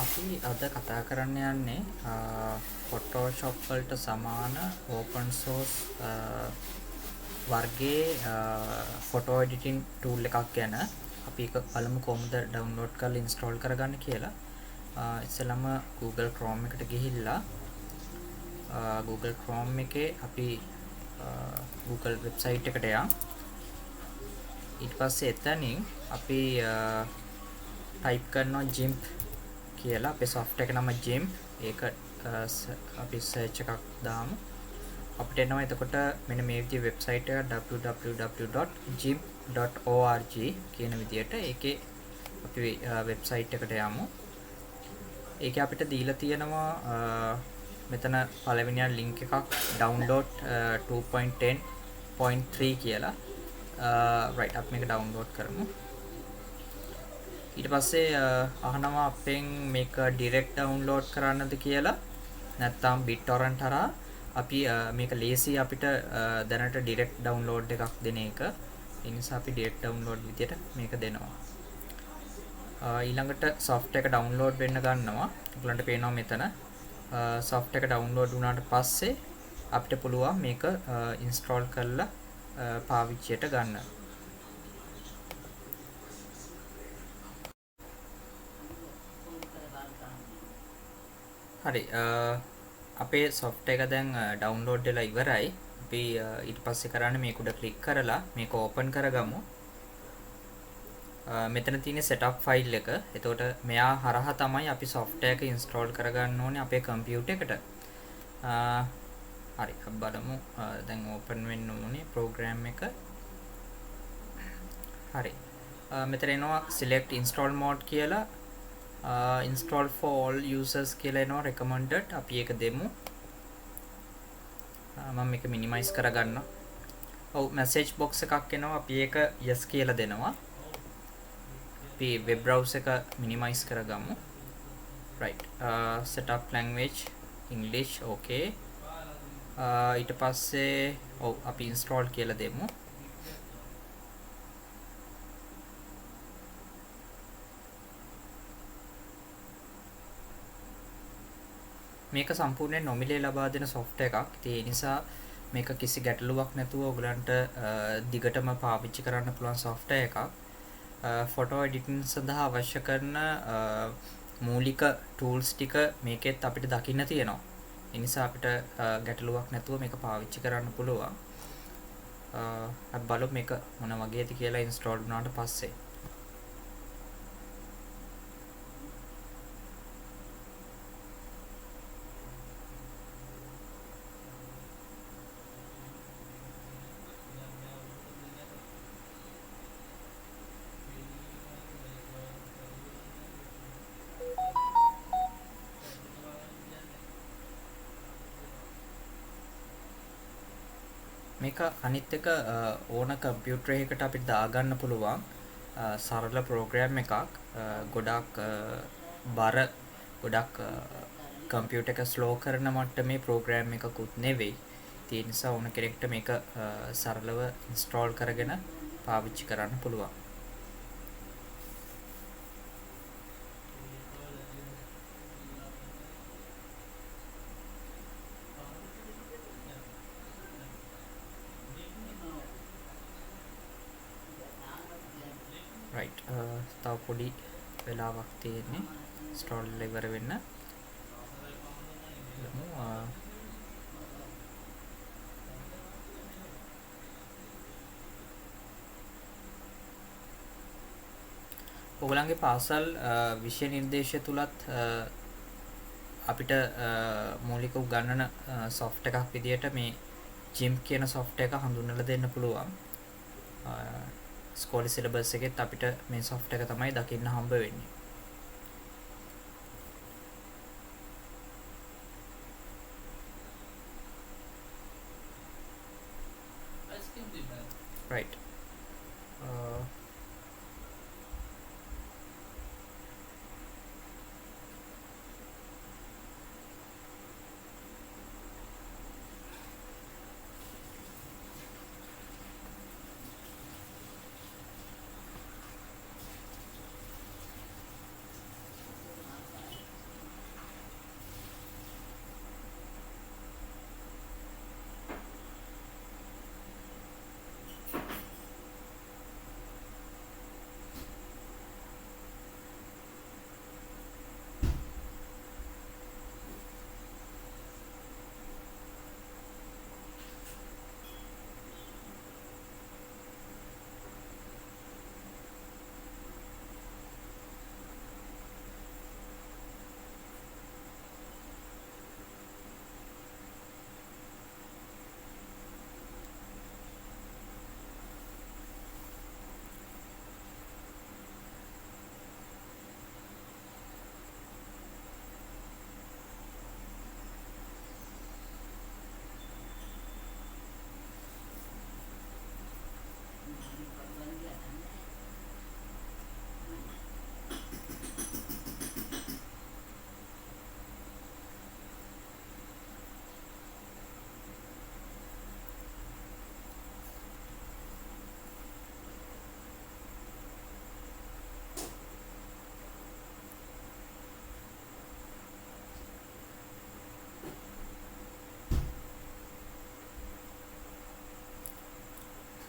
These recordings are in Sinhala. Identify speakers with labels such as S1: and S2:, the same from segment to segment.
S1: අපි අද කතා කරන්න යන්නේ Photoshop වලට සමාන open source වර්ගයේ photo editing tool එකක් ගැන. අපි ඒක බලමු කොහොමද download කරලා install කරගන්න කියලා. ඉස්සෙල්ලාම Google Chrome එකට ගිහිල්ලා Google Chrome එකේ අපි Google website එකට යමු. ඊට පස්සේ එතනින් අපි type කරනවා Gimp කියලා. අපේ software එක නම Gimp. ඒක අපි search එකක් දාමු. අපිට එනවා එතකොට මෙන්න මේ විදිහේ website එක www.gimp.org කියන විදිහට. ඒකේ අපි website එකට යමු. ඒකේ අපිට දීලා තියෙනවා මෙතන පළවෙනියන් link එකක් download 2.10.3 කියලා. right අපි මේක download කරමු. ඊට පස්සේ අහනවා අපෙන් මේක direct download කරන්නද කියලා. නැත්නම් BitTorrent හරහා අපි මේක ලේසි අපිට දැනට direct download එකක් දෙන එක. ඒ නිසා අපි direct download විදියට මේක දෙනවා. ඊළඟට software එක download වෙන්න ගන්නවා. ඔයගලන්ට පේනවා මෙතන software එක download වුණාට පස්සේ අපිට පුළුවන් මේක install කරලා පාවිච්චියට ගන්න. හරි අපේ software එක දැන් download වෙලා ඉවරයි. අපි ඊට පස්සේ කරන්නේ මේක උඩ click කරලා මේක open කරගමු. මෙතන තියෙන setup file එක. එතකොට මෙයා හරහා තමයි අපි software එක install කරගන්න ඕනේ අපේ computer එකට. හරි අපි බලමු දැන් open වෙන්න ඕනේ program එක. හරි මෙතන එනවා select install mode කියලා. Install for all users කියලා එනවා recommended. අපි ඒක දෙමු. මම මේක minimize කරගන්නවා. ඔව් message box එකක් එනවා. අපි ඒක yes කියලා දෙනවා. අපි web browser එක minimize කරගමු. right setup language English okay. ඊට පස්සේ ඔව් අපි install කියලා දෙමු. මේක සම්පූර්ණයෙන් නොමිලේ ලබා දෙන software එකක්. ඒ නිසා මේක කිසි ගැටලුවක් නැතුව ඔයගලන්ට දිගටම පාවිච්චි කරන්න පුළුවන් software එකක්. photo editing සඳහා අවශ්‍ය කරන මූලික tools ටික මේකෙත් අපිට දකින්න තියෙනවා. ඒ නිසා අපිට ගැටලුවක් නැතුව මේක පාවිච්චි කරන්න පුළුවන්. අපි බලමු මේක මොන වගේද කියලා install වුණාට පස්සේ. මේක අනිත් එක ඕන කම්පියුටර් එකකට අපිට දාගන්න පුළුවන් සරල ප්‍රෝග්‍රෑම් එකක්. ගොඩක් බර ගොඩක් කම්පියුටර් එක ස්ලෝ කරන මට්ටමේ ප්‍රෝග්‍රෑම් එකකුත් නෙවෙයි. ඒ නිසා ඕන කෙනෙක්ට මේක සරලව ඉන්ස්ටෝල් කරගෙන පාවිච්චි කරන්න පුළුවන්. right තව පොඩි වෙලාවක් තියෙන්නේ install ඉවර වෙන්න. ඔයගලන්ගේ පාසල් විෂය නිර්දේශය තුලත් අපිට මූලික උගන්වන software එකක් විදියට මේ Gimp කියන software එක හඳුන්වලා දෙන්න පුළුවන්. ස්කෝලේ සිලබස් එකෙත් අපිට මේ software එක තමයි දකින්න හම්බ වෙන්නේ. right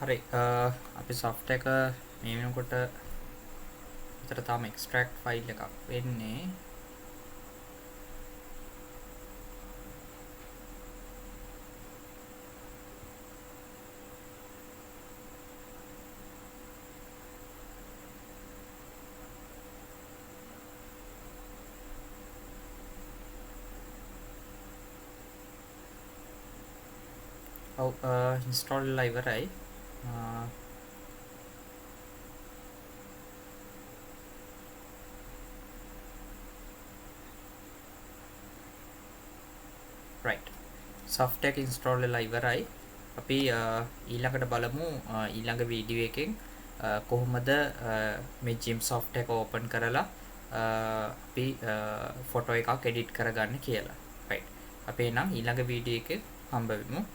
S1: හරි අපි software එක මේ වෙනකොට විතර තාම extract file එකක් වෙන්නේ. ඔව් install වෙලා ඉවරයි. right software එක install වෙලා ඉවරයි. අපි ඊළඟට බලමු ඊළඟ වීඩියෝ එකෙන් කොහොමද මේ Gimp software එක open කරලා අපි ෆොටෝ එකක් edit කරගන්න කියලා. right අපි එහෙනම් ඊළඟ වීඩියෝ එකේ හම්බ වෙමු.